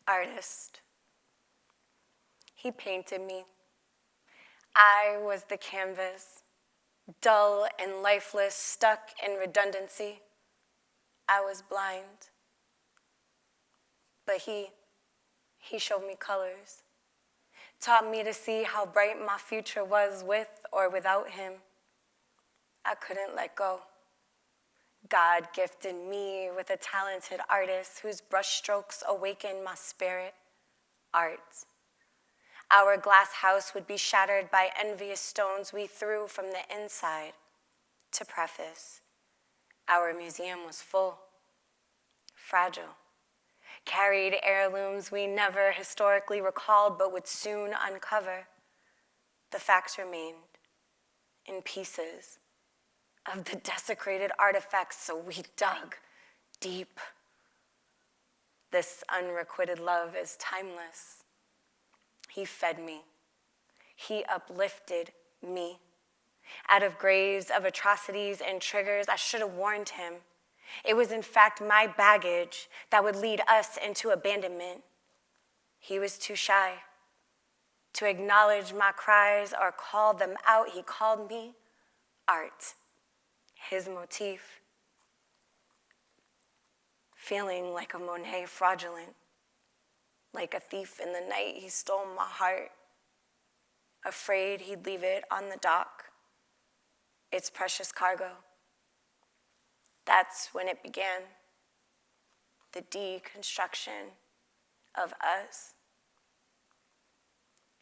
artist. He painted me. I was the canvas, dull and lifeless, stuck in redundancy. I was blind. But he showed me colors, taught me to see how bright my future was with or without him. I couldn't let go. God gifted me with a talented artist whose brushstrokes awakened my spirit, art. Our glass house would be shattered by envious stones we threw from the inside. To preface, our museum was full, fragile, carried heirlooms we never historically recalled but would soon uncover. The facts remained in pieces of the desecrated artifacts, so we dug deep. This unrequited love is timeless. He fed me. He uplifted me. Out of graves of atrocities and triggers, I should have warned him. It was in fact my baggage that would lead us into abandonment. He was too shy to acknowledge my cries or call them out. He called me art, his motif. Feeling like a Monet fraudulent, like a thief in the night, he stole my heart, afraid he'd leave it on the dock, its precious cargo. That's when it began, the deconstruction of us.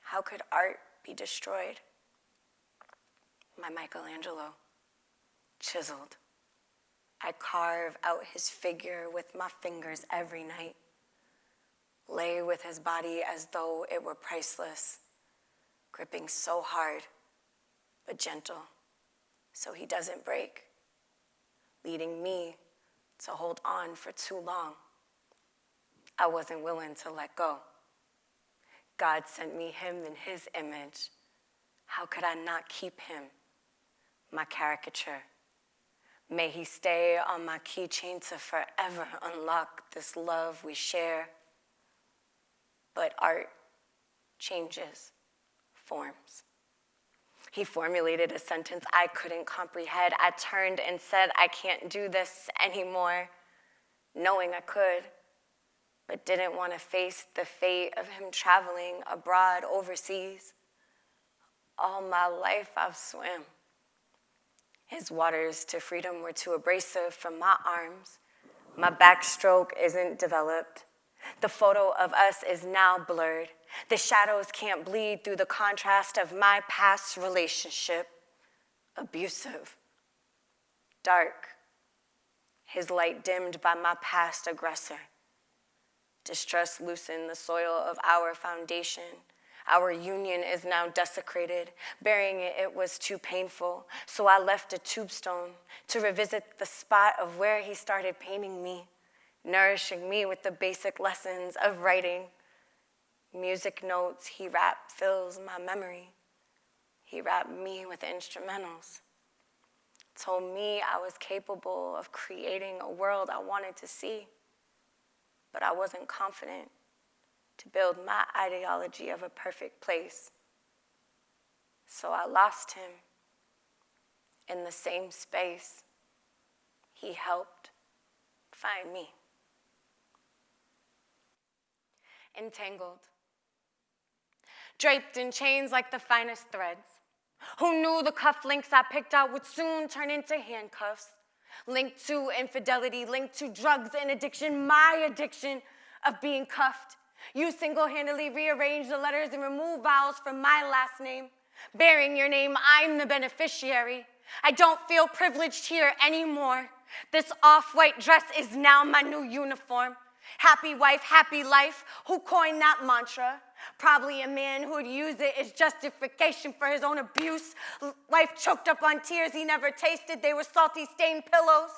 How could art be destroyed? My Michelangelo, chiseled. I carve out his figure with my fingers every night, lay with his body as though it were priceless, gripping so hard, but gentle, so he doesn't break, leading me to hold on for too long. I wasn't willing to let go. God sent me him in his image. How could I not keep him? My caricature. May he stay on my keychain to forever unlock this love we share. But art changes forms. He formulated a sentence I couldn't comprehend. I turned and said, I can't do this anymore, knowing I could, but didn't want to face the fate of him traveling abroad overseas. All my life I've swam. His waters to freedom were too abrasive for my arms. My backstroke isn't developed. The photo of us is now blurred. The shadows can't bleed through the contrast of my past relationship. Abusive, dark, his light dimmed by my past aggressor. Distress loosened the soil of our foundation. Our union is now desecrated. Burying it was too painful, so I left a tombstone to revisit the spot of where he started painting me, nourishing me with the basic lessons of writing. Music notes he rapped fills my memory. He rapped me with instrumentals. Told me I was capable of creating a world I wanted to see, but I wasn't confident to build my ideology of a perfect place. So I lost him in the same space he helped find me. Entangled, draped in chains like the finest threads. Who knew the cufflinks I picked out would soon turn into handcuffs? Linked to infidelity, linked to drugs and addiction, my addiction of being cuffed. You single-handedly rearrange the letters and remove vowels from my last name. Bearing your name, I'm the beneficiary. I don't feel privileged here anymore. This off-white dress is now my new uniform. Happy wife, happy life. Who coined that mantra? Probably a man who would use it as justification for his own abuse. Life choked up on tears he never tasted. They were salty, stained pillows.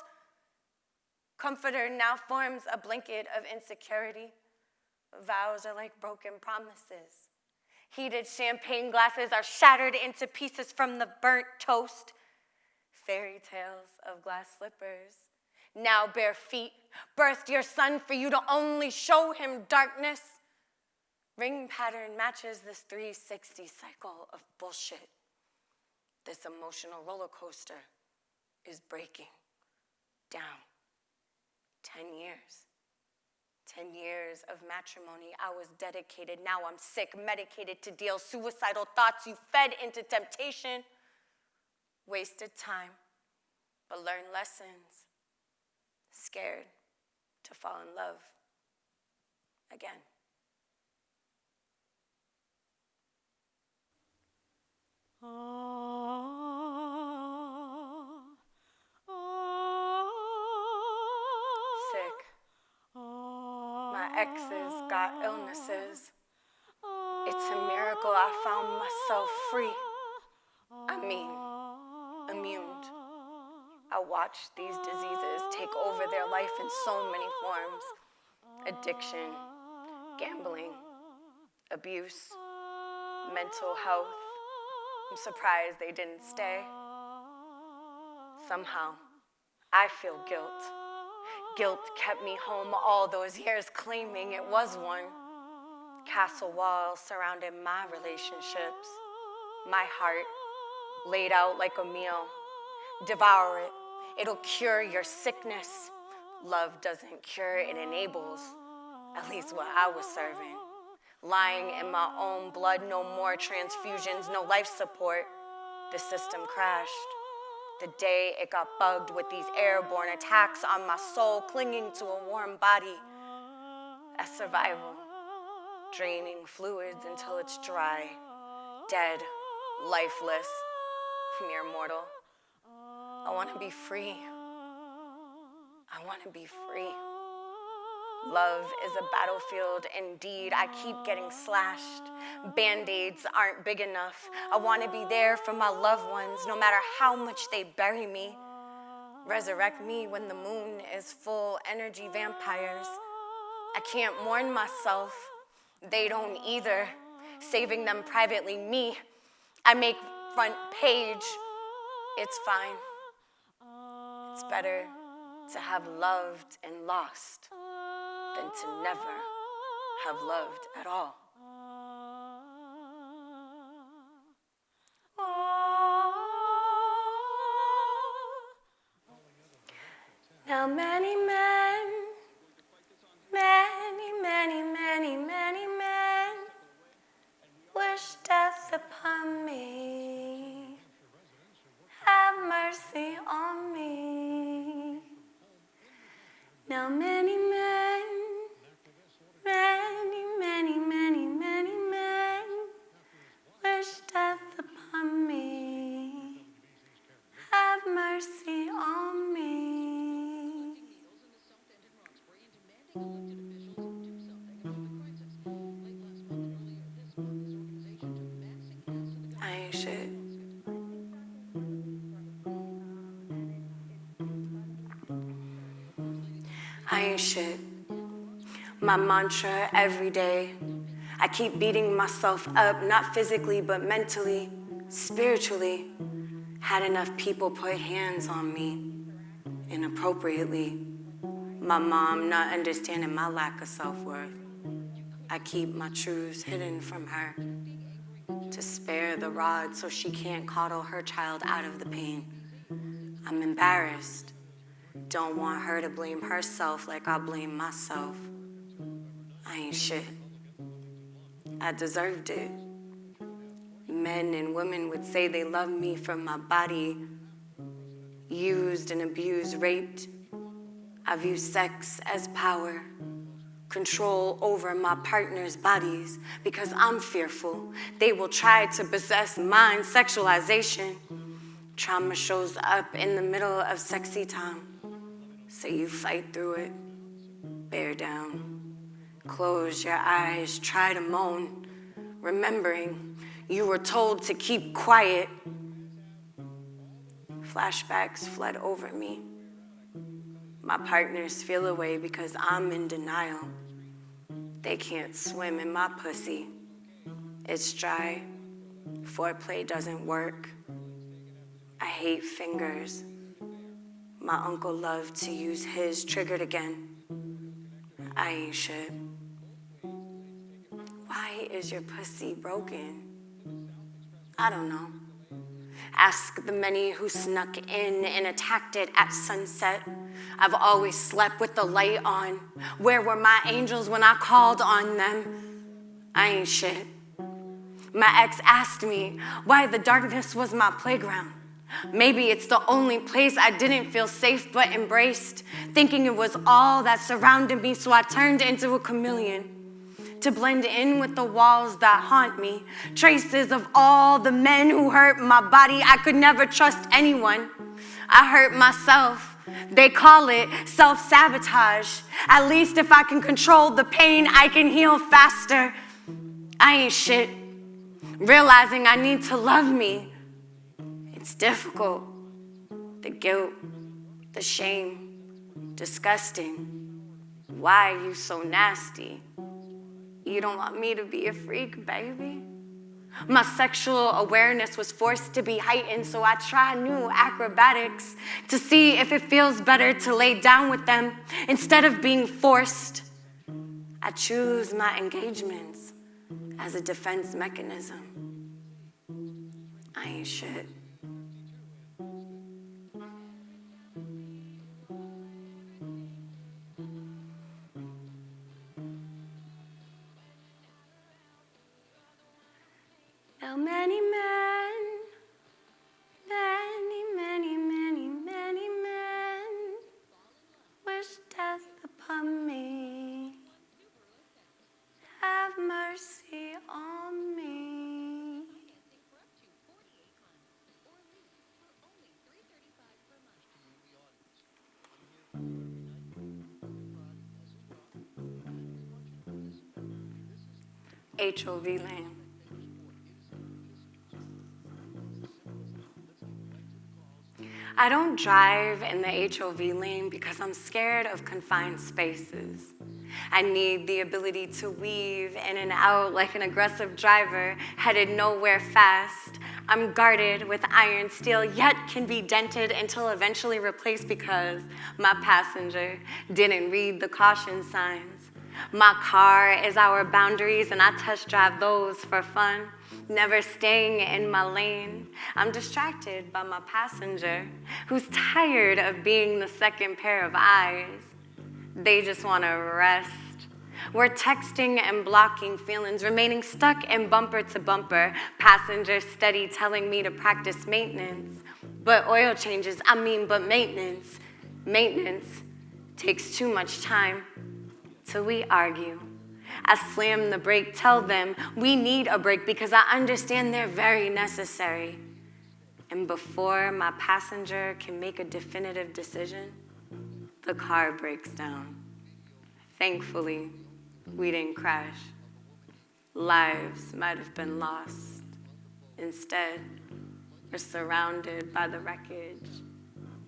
Comforter now forms a blanket of insecurity. Vows are like broken promises. Heated champagne glasses are shattered into pieces from the burnt toast. Fairy tales of glass slippers, now bare feet, birthed your son for you to only show him darkness. Ring pattern matches this 360 cycle of bullshit. This emotional roller coaster is breaking down. 10 years. 10 years of matrimony, I was dedicated. Now I'm sick, medicated to deal suicidal thoughts you fed into temptation. Wasted time, but learned lessons. Scared to fall in love again. Sick. My exes got illnesses. It's a miracle I found myself free. I mean, immune. I watched these diseases take over their life in so many forms. Addiction, gambling, abuse, mental health. I'm surprised they didn't stay. Somehow, I feel guilt. Guilt kept me home all those years, claiming it was one. Castle walls surrounded my relationships. My heart laid out like a meal. Devour it. It'll cure your sickness. Love doesn't cure, it enables. At least what I was serving. Lying in my own blood, no more transfusions, no life support. The system crashed. The day it got bugged with these airborne attacks on my soul, clinging to a warm body. As survival, draining fluids until it's dry, dead, lifeless, mere mortal. I want to be free. I want to be free. Love is a battlefield indeed. I keep getting slashed. Band-aids aren't big enough. I want to be there for my loved ones, no matter how much they bury me. Resurrect me when the moon is full, energy vampires. I can't mourn myself. They don't either. Saving them privately, me. I make front page. It's fine. It's better to have loved and lost than to never have loved at all. Now many men, many men wish death upon me. Have mercy on me. Now many men, many men wish death upon me. Have mercy on me. I ain't shit. I ain't shit. My mantra every day. I keep beating myself up, not physically, but mentally, spiritually. Had enough people put hands on me inappropriately. My mom not understanding my lack of self-worth. I keep my truths hidden from her to spare the rod so she can't coddle her child out of the pain. I'm embarrassed. Don't want her to blame herself like I blame myself. I ain't shit. I deserved it. Men and women would say they love me for my body. Used and abused, raped. I view sex as power. Control over my partner's bodies because I'm fearful. They will try to possess mine. Sexualization. Trauma shows up in the middle of sexy time. So you fight through it. Bear down. Close your eyes. Try to moan. Remembering you were told to keep quiet. Flashbacks fled over me. My partners feel away because I'm in denial. They can't swim in my pussy. It's dry. Foreplay doesn't work. I hate fingers. My uncle loved to use his, triggered again. I ain't shit. Why Why is your pussy broken? I don't know. Ask the many who snuck in and attacked it at sunset. I've always slept with the light on. Where were my angels when I called on them? I ain't shit. My ex asked me why the darkness was my playground. Maybe it's the only place I didn't feel safe but embraced, thinking it was all that surrounded me, so I turned into a chameleon to blend in with the walls that haunt me, traces of all the men who hurt my body. I could never trust anyone. I hurt myself. They call it self-sabotage. At least if I can control the pain, I can heal faster. I ain't shit. Realizing I need to love me, it's difficult. The guilt, the shame, disgusting. Why are you so nasty? You don't want me to be a freak, baby? My sexual awareness was forced to be heightened, so I try new acrobatics to see if it feels better to lay down with them instead of being forced. I choose my engagements as a defense mechanism. I ain't shit. Now many men, many men wish death upon me. Have mercy on me. HOV lane. I don't drive in the HOV lane because I'm scared of confined spaces. I need the ability to weave in and out like an aggressive driver headed nowhere fast. I'm guarded with iron steel, yet can be dented until eventually replaced because my passenger didn't read the caution signs. My car is our boundaries and I test drive those for fun. Never staying in my lane. I'm distracted by my passenger who's tired of being the second pair of eyes. They just want to rest. We're texting and blocking feelings, remaining stuck in bumper to bumper. Passenger steady telling me to practice maintenance. But oil changes, but maintenance. Maintenance takes too much time. So we argue. I slam the brake, tell them we need a break because I understand they're very necessary. And before my passenger can make a definitive decision, the car breaks down. Thankfully, we didn't crash. Lives might have been lost. Instead, we're surrounded by the wreckage,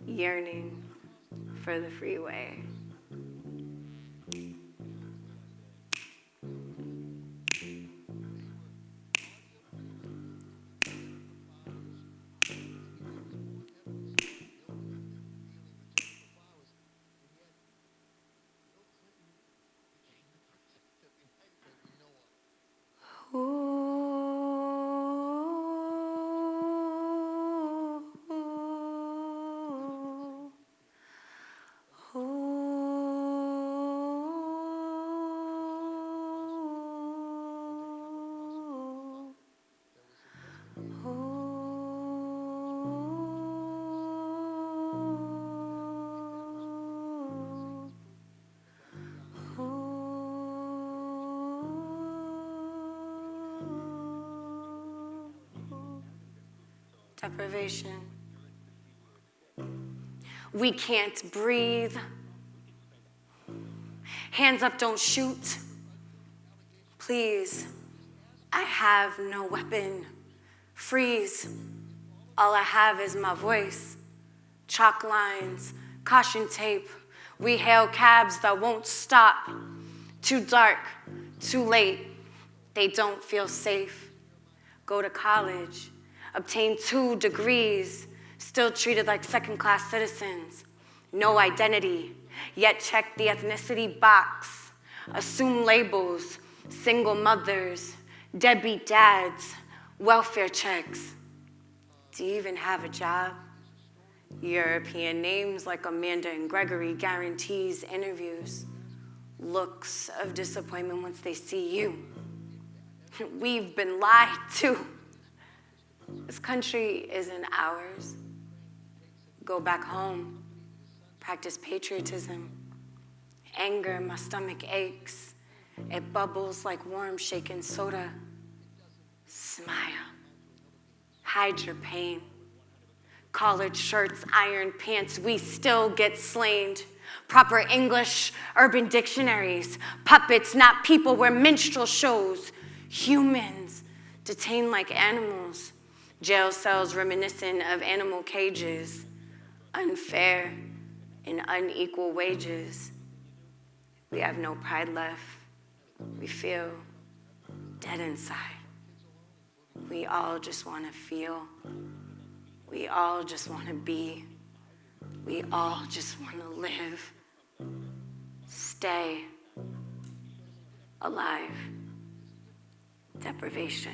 yearning for the freeway. Deprivation. We can't breathe. Hands up, don't shoot. Please, I have no weapon. Freeze. All I have is my voice. Chalk lines, caution tape. We hail cabs that won't stop. Too dark, too late. They don't feel safe. Go to college. Obtain 2 degrees, still treated like second-class citizens. No identity, yet check the ethnicity box. Assume labels, single mothers, deadbeat dads, welfare checks. Do you even have a job? European names like Amanda and Gregory guarantees interviews. Looks of disappointment once they see you. We've been lied to. This country isn't ours. Go back home, practice patriotism. Anger, my stomach aches. It bubbles like warm shaken soda. Smile. Hide your pain. Collared shirts, iron pants, we still get slaned. Proper English, urban dictionaries. Puppets, not people, we're minstrel shows. Humans, detained like animals. Jail cells reminiscent of animal cages. Unfair and unequal wages. We have no pride left. We feel dead inside. We all just want to feel. We all just want to be. We all just want to live. Stay alive. Deprivation.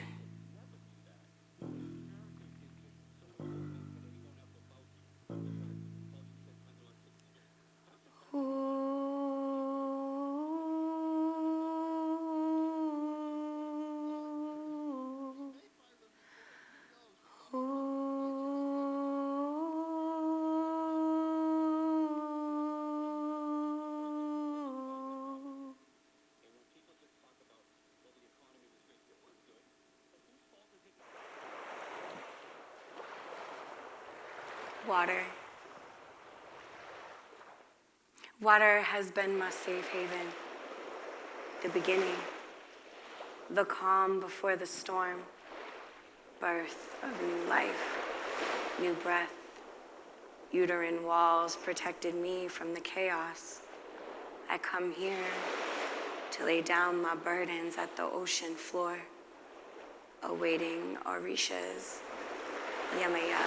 Water. Water has been my safe haven. The beginning, the calm before the storm, birth of new life, new breath. Uterine walls protected me from the chaos. I come here to lay down my burdens at the ocean floor, awaiting Orishas, Yamaya.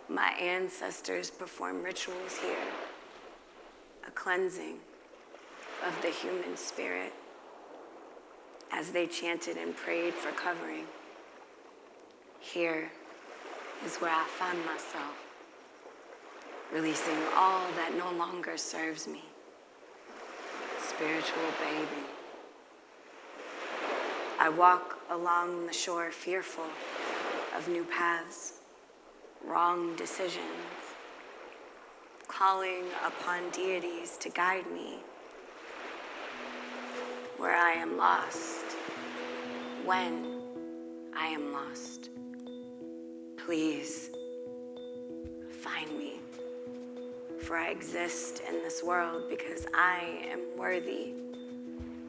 My ancestors perform rituals here, a cleansing of the human spirit as they chanted and prayed for covering. Here is where I find myself, releasing all that no longer serves me. Spiritual bathing. I walk along the shore fearful of new paths, wrong decisions, calling upon deities to guide me where I am lost, when I am lost. Please find me, for I exist in this world because I am worthy.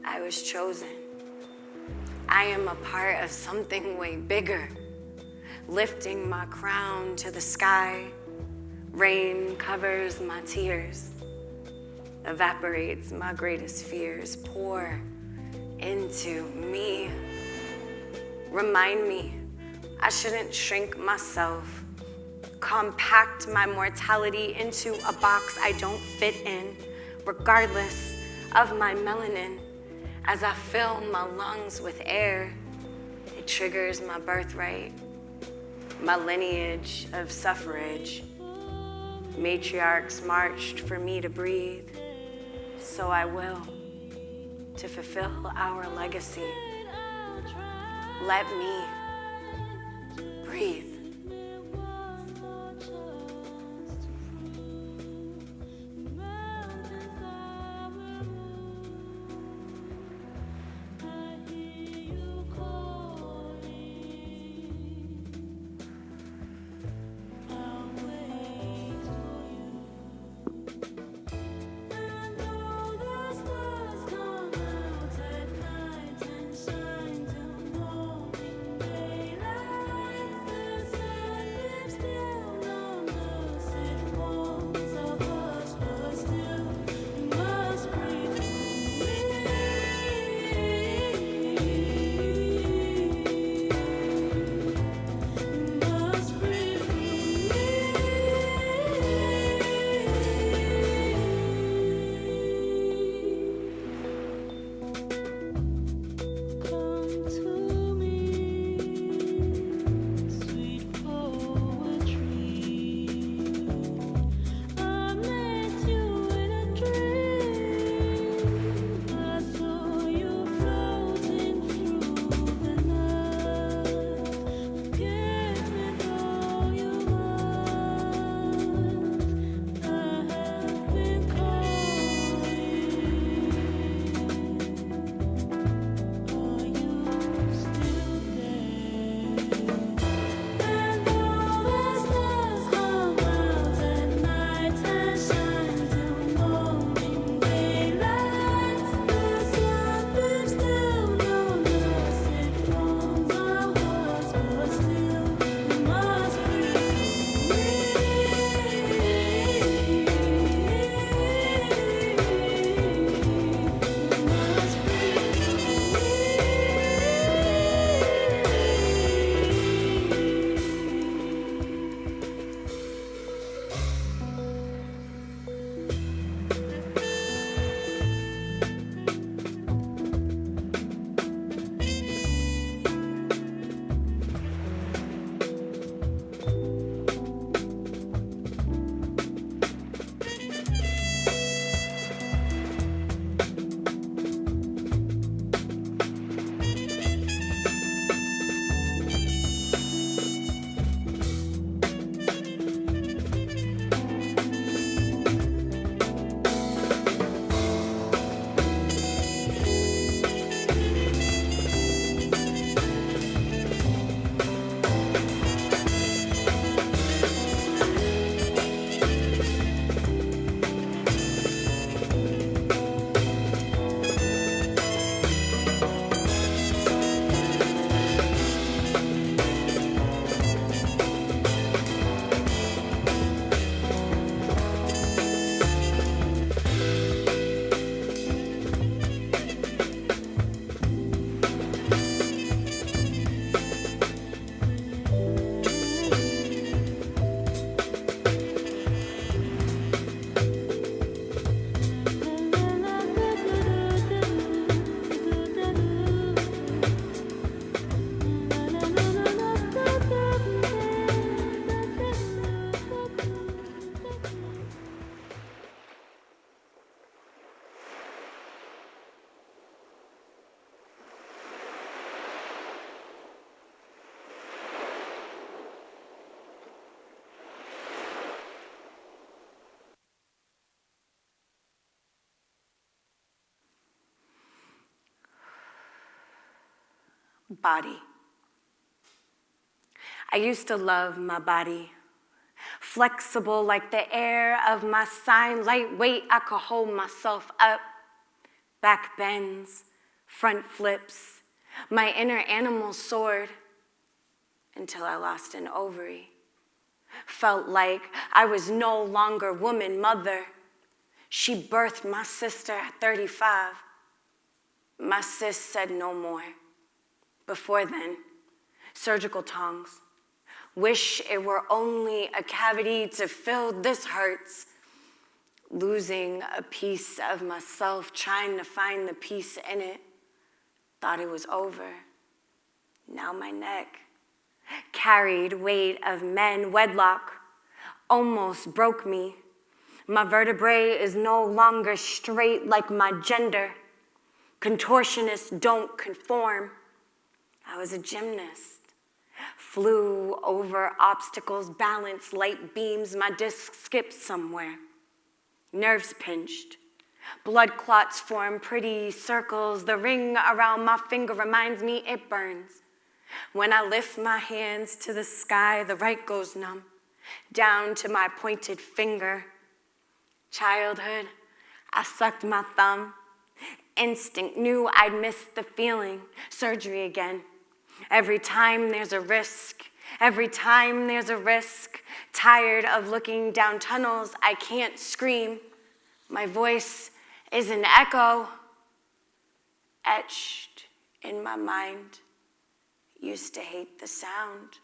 I was chosen. I am a part of something way bigger, lifting my crown to the sky. Rain covers my tears, evaporates my greatest fears. Pour into me. Remind me I shouldn't shrink myself, compact my mortality into a box I don't fit in, regardless of my melanin. As I fill my lungs with air, it triggers my birthright, my lineage of suffrage. Matriarchs marched for me to breathe, so I will, to fulfill our legacy. Let me breathe. body. I used to love my body. Flexible like the air of my sign, lightweight, I could hold myself up. Back bends, front flips, my inner animal soared until I lost an ovary. Felt like I was no longer woman, mother. She birthed my sister at 35. My sis said no more. Before then, surgical tongs. Wish it were only a cavity to fill, this hurts. Losing a piece of myself, trying to find the peace in it. Thought it was over. Now my neck. Carried weight of men, wedlock almost broke me. My vertebrae is no longer straight like my gender. Contortionists don't conform. I was a gymnast. Flew over obstacles, balanced light beams, my disc skipped somewhere. Nerves pinched. Blood clots form pretty circles. The ring around my finger reminds me it burns. When I lift my hands to the sky, the right goes numb, down to my pointed finger. Childhood, I sucked my thumb. Instinct knew I'd missed the feeling. Surgery again. Every time there's a risk. Every time there's a risk. Tired of looking down tunnels, I can't scream. My voice is an echo. Etched in my mind. Used to hate the sound.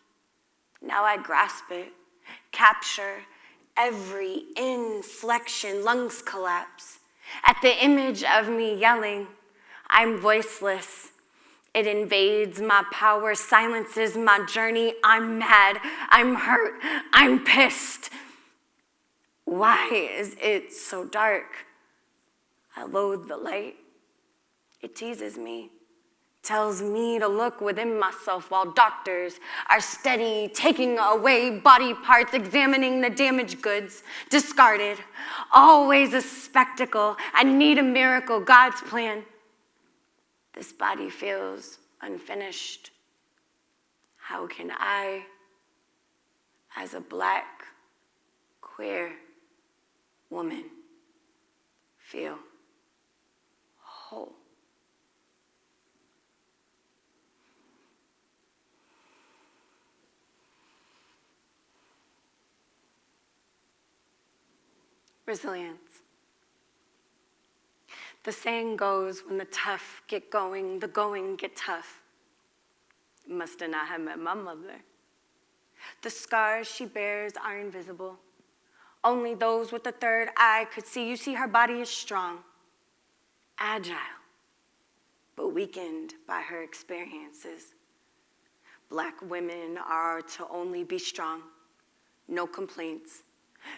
Now I grasp it. Capture every inflection. Lungs collapse. At the image of me yelling, I'm voiceless. It invades my power, silences my journey. I'm mad, I'm hurt, I'm pissed. Why is it so dark? I loathe the light. It teases me, tells me to look within myself while doctors are steady taking away body parts, examining the damaged goods, discarded. Always a spectacle. I need a miracle, God's plan. This body feels unfinished. How can I, as a Black, queer woman, feel whole? Resilience. The saying goes, when the tough get going, the going get tough. Must have not have met my mother. The scars she bears are invisible. Only those with the third eye could see. You see, her body is strong, agile, but weakened by her experiences. Black women are to only be strong, no complaints,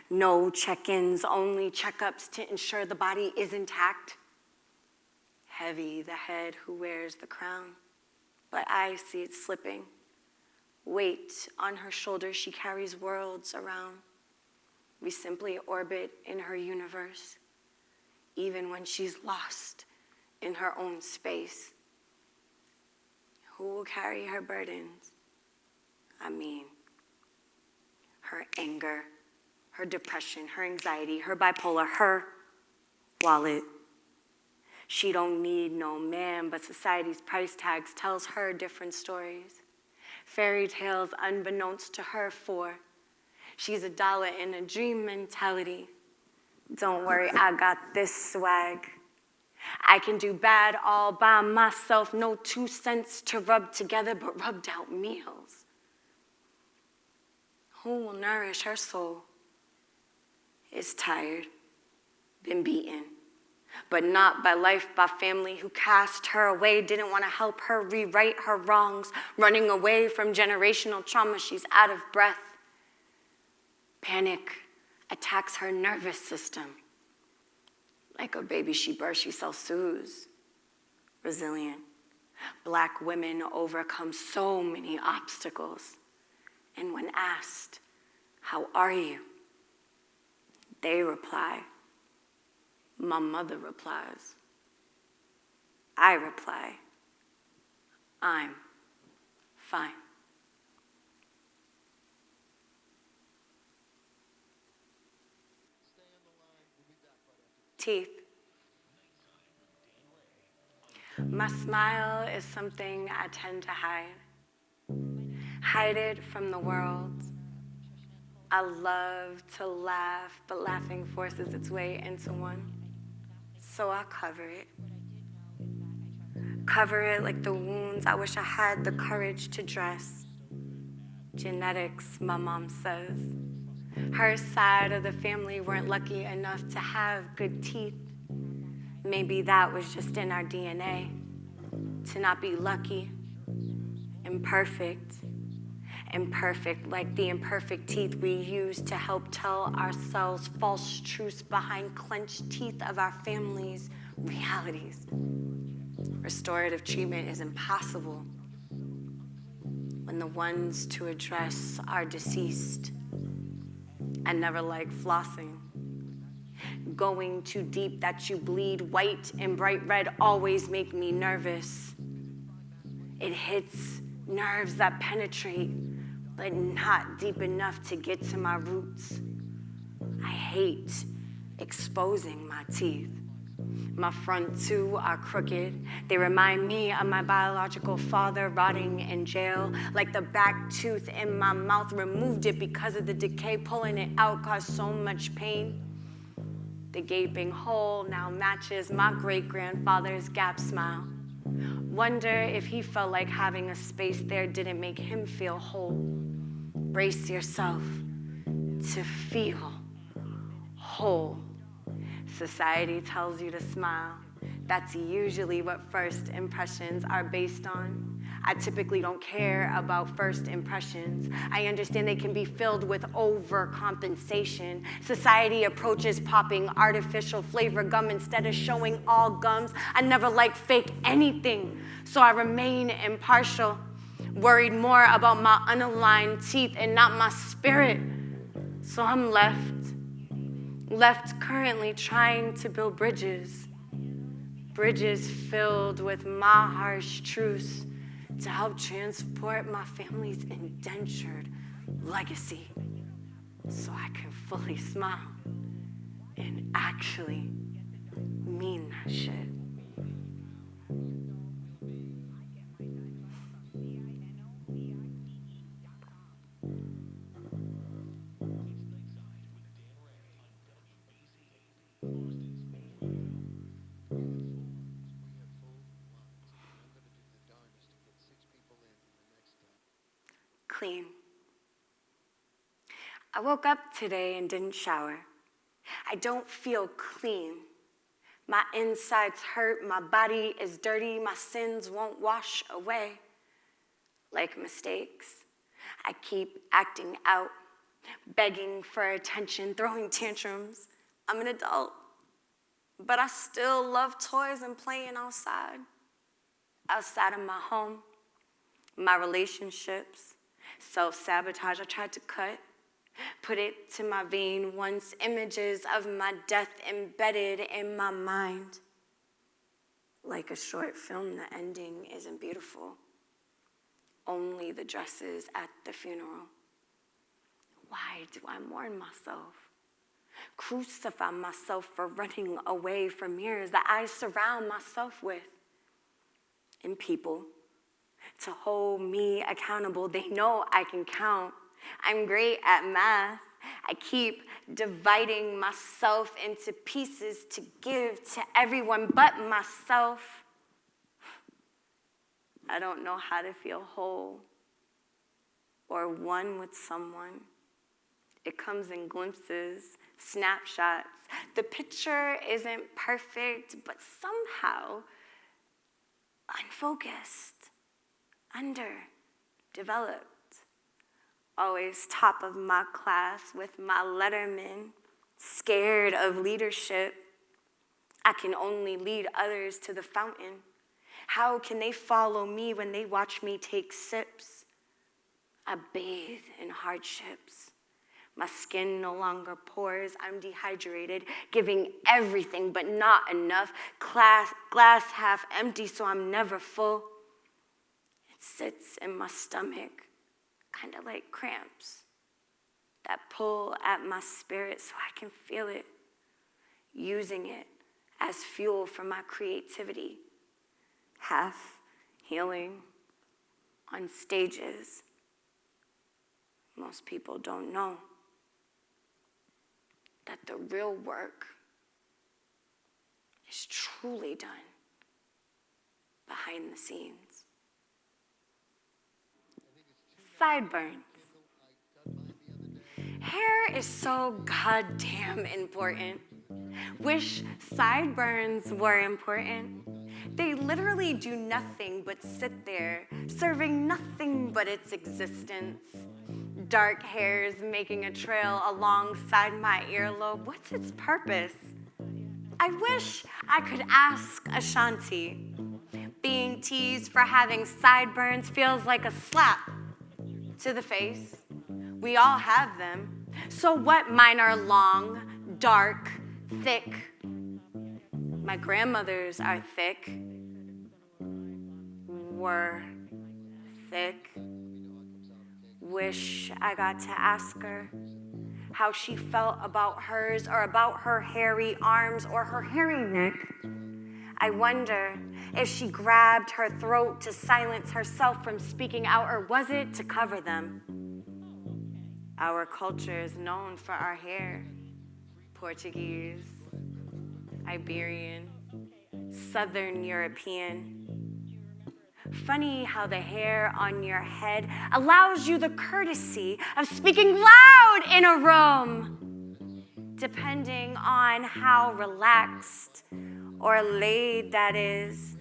no check-ins, only checkups to ensure the body is intact. Heavy the head who wears the crown, but I see it slipping. Weight on her shoulders, she carries worlds around. We simply orbit in her universe, even when she's lost in her own space. Who will carry her burdens? I mean, her anger, her depression, her anxiety, her bipolar, her wallet. She don't need no man, but society's price tags tells her different stories. Fairy tales unbeknownst to her for. She's a dollar in a dream mentality. Don't worry, I got this swag. I can do bad all by myself, no 2 cents to rub together, but rubbed out meals. Who will nourish her soul? Is tired, been beaten, but not by life, by family who cast her away, didn't want to help her rewrite her wrongs, running away from generational trauma. She's out of breath. Panic attacks her nervous system. Like a baby she birthed, she self-soothes. Resilient. Black women overcome so many obstacles. And when asked, how are you? They reply, my mother replies. I reply, I'm Fine. Teeth. My smile is something I tend to hide. Hide it from the world. I love to laugh, but laughing forces its way into one. So I cover it. Cover it like the wounds I wish I had the courage to dress. Genetics, my mom says. Her side of the family weren't lucky enough to have good teeth. Maybe that was just in our DNA, to not be lucky, imperfect. Imperfect, like the imperfect teeth we use to help tell ourselves false truths behind clenched teeth of our families' realities. Restorative treatment is impossible when the ones to address are deceased. I never like flossing. Going too deep that you bleed white and bright red always make me nervous. It hits nerves that penetrate, but not deep enough to get to my roots. I hate exposing my teeth. My front two are crooked. They remind me of my biological father rotting in jail. Like the back tooth in my mouth, removed it because of the decay. Pulling it out caused so much pain. The gaping hole now matches my great-grandfather's gap smile. Wonder if he felt like having a space there didn't make him feel whole. Brace yourself to feel whole. Society tells you to smile. That's usually what first impressions are based on. I typically don't care about first impressions. I understand they can be filled with overcompensation. Society approaches popping artificial flavor gum instead of showing all gums. I never like fake anything, so I remain impartial. Worried more about my unaligned teeth and not my spirit. So I'm left currently trying to build bridges. Bridges filled with my harsh truths to help transport my family's indentured legacy so I can fully smile and actually mean that shit. Clean. I woke up today and didn't shower. I don't feel clean. My insides hurt, my body is dirty, my sins won't wash away. Like mistakes, I keep acting out, begging for attention, throwing tantrums. I'm an adult, but I still love toys and playing outside. Outside of my home, my relationships, self-sabotage I tried to cut, put it to my vein once images of my death embedded in my mind. Like a short film, the ending isn't beautiful. Only the dresses at the funeral. Why do I mourn myself? Crucify myself for running away from mirrors that I surround myself with. And people to hold me accountable. They know I can count. I'm great at math. I keep dividing myself into pieces to give to everyone but myself. I don't know how to feel whole or one with someone. It comes in glimpses, snapshots. The picture isn't perfect, but somehow unfocused, underdeveloped. Always top of my class with my letterman, scared of leadership. I can only lead others to the fountain. How can they follow me when they watch me take sips? I bathe in hardships. My skin no longer pores. I'm dehydrated, giving everything but not enough. Glass half empty, so I'm never full. It sits in my stomach, kind of like cramps that pull at my spirit so I can feel it, using it as fuel for my creativity, half healing on stages most people don't know that the real work is truly done behind the scenes. Sideburns. Hair is so goddamn important. Wish sideburns were important. They literally do nothing but sit there, serving nothing but its existence. Dark hairs making a trail alongside my earlobe. What's its purpose? I wish I could ask Ashanti. Being teased for having sideburns feels like a slap to the face. We all have them. So what? Mine are long, dark, thick. My grandmother's are thick. Were thick. Wish I got to ask her how she felt about hers, or about her hairy arms or her hairy neck. I wonder if she grabbed her throat to silence herself from speaking out, or was it to cover them? Our culture is known for our hair. Portuguese, Iberian, Southern European. Funny how the hair on your head allows you the courtesy of speaking loud in a room, depending on how relaxed or laid that is.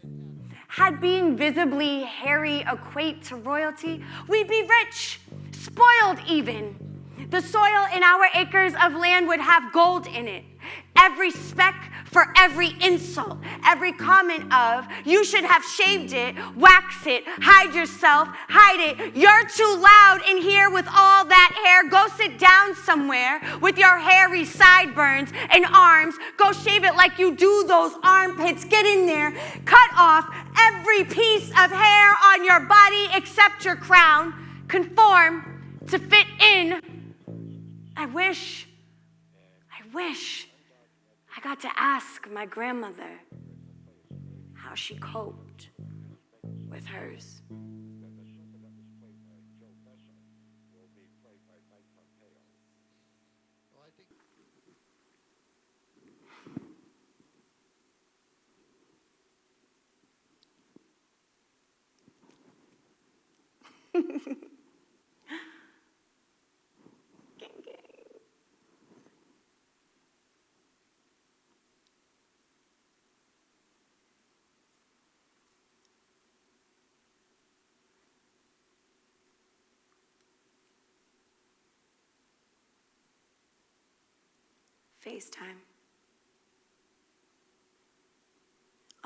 Had being visibly hairy equate to royalty, we'd be rich, spoiled even. The soil in our acres of land would have gold in it. Every speck for every insult, every comment of, you should have shaved it, wax it, hide yourself, hide it. You're too loud in here with all that hair. Go sit down somewhere with your hairy sideburns and arms. Go shave it like you do those armpits. Get in there. Cut off every piece of hair on your body except your crown. Conform to fit in. I wish I got to ask my grandmother how she coped with hers. Gang, gang. FaceTime.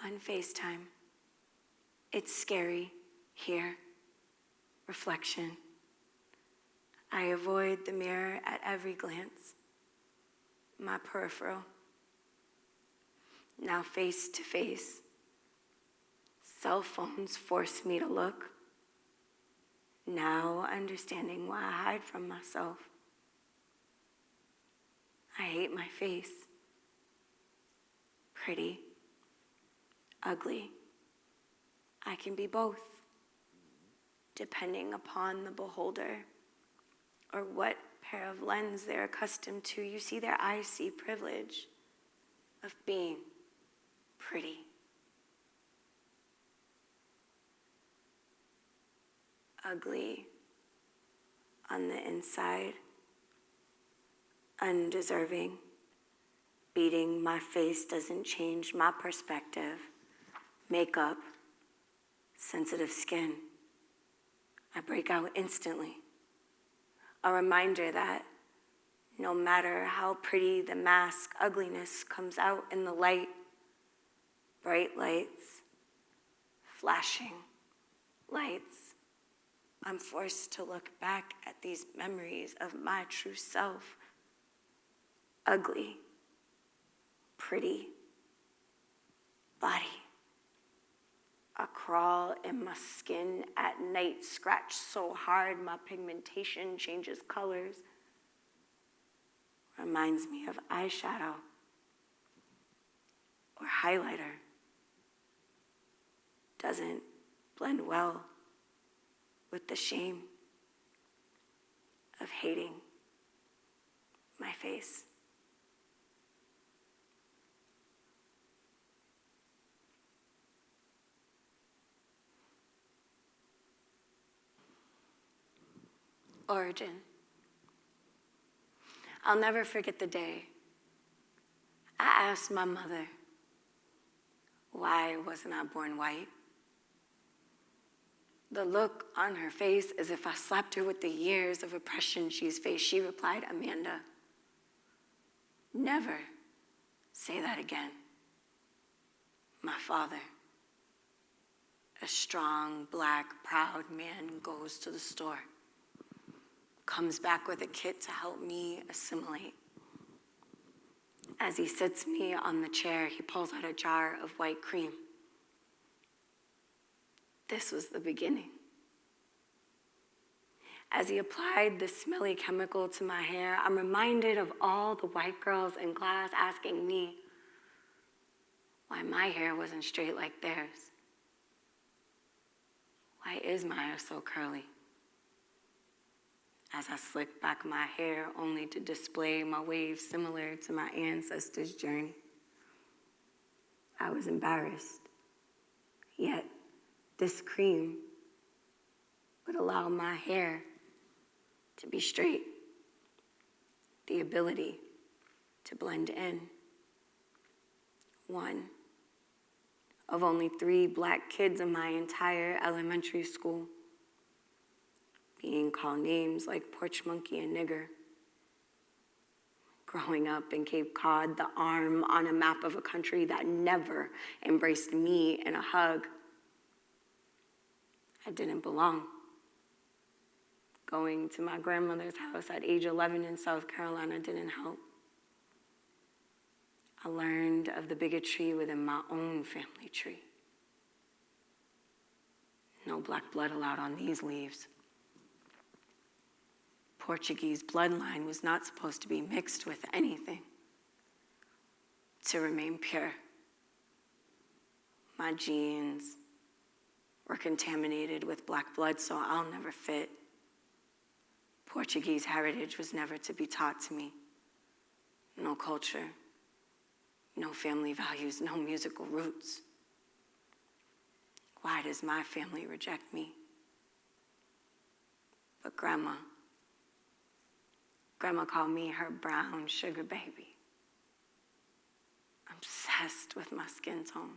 On FaceTime. It's scary here. Reflection. I avoid the mirror at every glance. My peripheral. Now face to face. Cell phones force me to look. Now understanding why I hide from myself. I hate my face. Pretty. Ugly. I can be both, depending upon the beholder or what pair of lens they're accustomed to. You see, their eyes see privilege of being pretty. Ugly on the inside. Undeserving. Beating my face doesn't change my perspective. Makeup. Sensitive skin. I break out instantly. A reminder that no matter how pretty the mask, ugliness comes out in the light. Bright lights, flashing lights. I'm forced to look back at these memories of my true self. Ugly, pretty, body, I crawl in my skin at night, scratch so hard my pigmentation changes colors. Reminds me of eyeshadow or highlighter. Doesn't blend well with the shame of hating my face. Origin. I'll never forget the day I asked my mother, why wasn't I born white? The look on her face as if I slapped her with the years of oppression she's faced. She replied, Amanda, never say that again. My father, a strong, black, proud man, goes to the store, comes back with a kit to help me assimilate. As he sits me on the chair, he pulls out a jar of white cream. This was the beginning. As he applied the smelly chemical to my hair, I'm reminded of all the white girls in class asking me why my hair wasn't straight like theirs. Why is my hair so curly? As I slick back my hair only to display my waves similar to my ancestors' journey. I was embarrassed, yet this cream would allow my hair to be straight, the ability to blend in. One of only 3 black kids in my entire elementary school being called names like porch monkey and nigger. Growing up in Cape Cod, the arm on a map of a country that never embraced me in a hug. I didn't belong. Going to my grandmother's house at age 11 in South Carolina didn't help. I learned of the bigotry within my own family tree. No black blood allowed on these leaves. Portuguese bloodline was not supposed to be mixed with anything to remain pure. My genes were contaminated with black blood, so I'll never fit. Portuguese heritage was never to be taught to me. No culture, no family values, no musical roots. Why does my family reject me? But Grandma called me her brown sugar baby. Obsessed with my skin tone.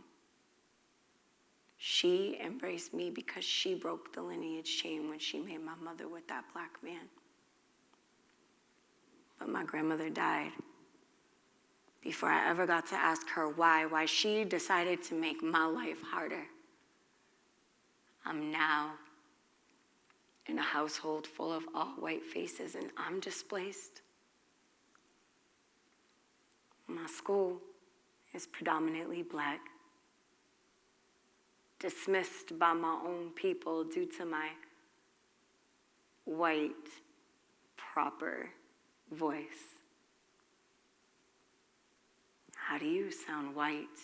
She embraced me because she broke the lineage chain when she made my mother with that black man. But my grandmother died before I ever got to ask her why she decided to make my life harder. I'm now in a household full of all white faces, and I'm displaced. My school is predominantly black, dismissed by my own people due to my white, proper voice. How do you sound white?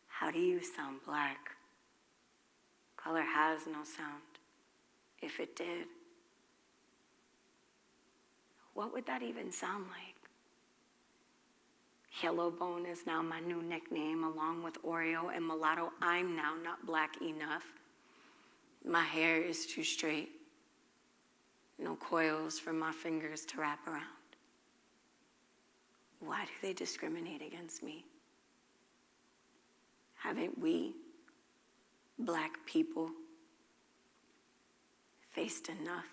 How do you sound black? Color has no sound. If it did, what would that even sound like? Yellow Bone is now my new nickname, along with Oreo and Mulatto. I'm now not black enough. My hair is too straight. No coils for my fingers to wrap around. Why do they discriminate against me? Haven't we, black people, faced enough?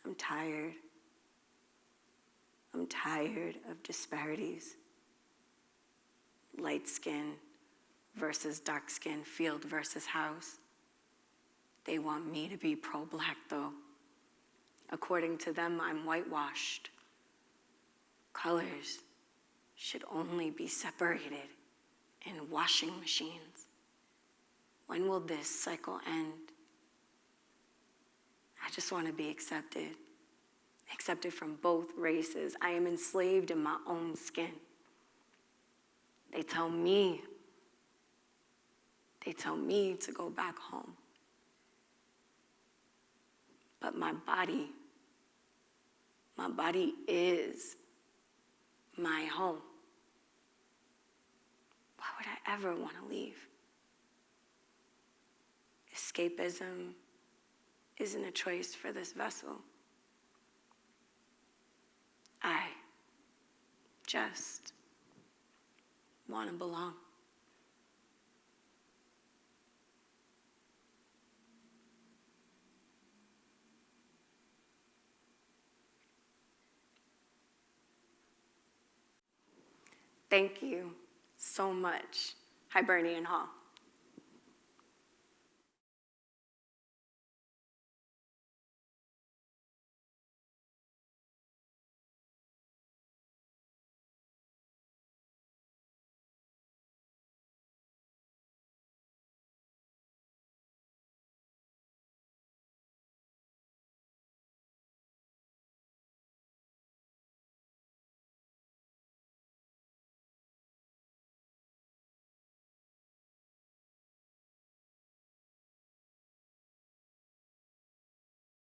I'm tired. I'm tired of disparities. Light skin versus dark skin, field versus house. They want me to be pro-black though. According to them, I'm whitewashed. Colors should only be separated in washing machines. When will this cycle end? I just want to be accepted from both races. I am enslaved in my own skin. They tell me to go back home. But my body is my home. Why would I ever want to leave? Escapism isn't a choice for this vessel. I just want to belong. Thank you so much, Hibernian Hall.